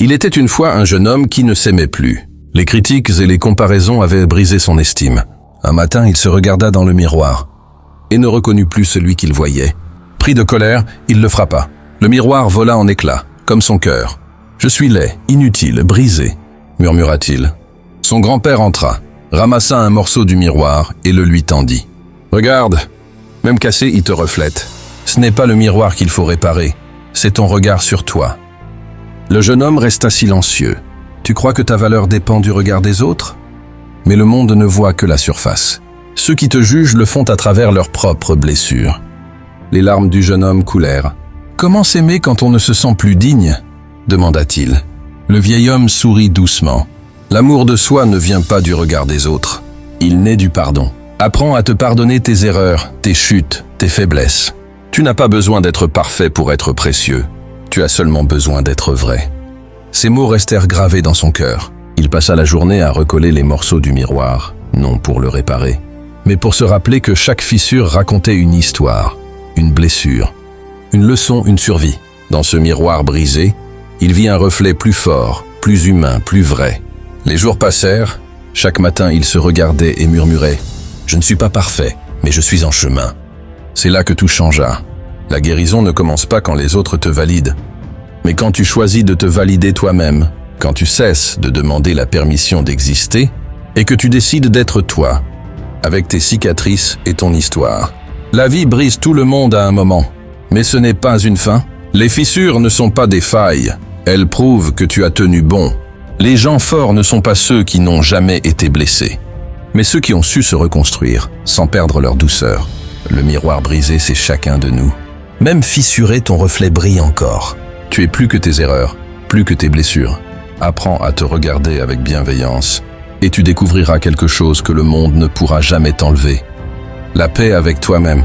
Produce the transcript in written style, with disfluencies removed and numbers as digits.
Il était une fois un jeune homme qui ne s'aimait plus. Les critiques et les comparaisons avaient brisé son estime. Un matin, il se regarda dans le miroir et ne reconnut plus celui qu'il voyait. Pris de colère, il le frappa. Le miroir vola en éclats, comme son cœur. « Je suis laid, inutile, brisé », murmura-t-il. Son grand-père entra, ramassa un morceau du miroir et le lui tendit. « Regarde, même cassé, il te reflète. Ce n'est pas le miroir qu'il faut réparer, c'est ton regard sur toi. » Le jeune homme resta silencieux. « Tu crois que ta valeur dépend du regard des autres ? Mais le monde ne voit que la surface. Ceux qui te jugent le font à travers leurs propres blessures. » Les larmes du jeune homme coulèrent. « Comment s'aimer quand on ne se sent plus digne ?» demanda-t-il. Le vieil homme sourit doucement. « L'amour de soi ne vient pas du regard des autres. Il naît du pardon. Apprends à te pardonner tes erreurs, tes chutes, tes faiblesses. Tu n'as pas besoin d'être parfait pour être précieux. Tu as seulement besoin d'être vrai. » Ces mots restèrent gravés dans son cœur. Il passa la journée à recoller les morceaux du miroir, non pour le réparer, mais pour se rappeler que chaque fissure racontait une histoire, une blessure, une leçon, une survie. Dans ce miroir brisé, il vit un reflet plus fort, plus humain, plus vrai. Les jours passèrent. Chaque matin, il se regardait et murmurait « Je ne suis pas parfait, mais je suis en chemin. » C'est là que tout changea. La guérison ne commence pas quand les autres te valident, mais quand tu choisis de te valider toi-même, quand tu cesses de demander la permission d'exister et que tu décides d'être toi, avec tes cicatrices et ton histoire. La vie brise tout le monde à un moment, mais ce n'est pas une fin. Les fissures ne sont pas des failles, elles prouvent que tu as tenu bon. Les gens forts ne sont pas ceux qui n'ont jamais été blessés, mais ceux qui ont su se reconstruire sans perdre leur douceur. Le miroir brisé, c'est chacun de nous. Même fissuré, ton reflet brille encore. Tu es plus que tes erreurs, plus que tes blessures. Apprends à te regarder avec bienveillance et tu découvriras quelque chose que le monde ne pourra jamais t'enlever. La paix avec toi-même.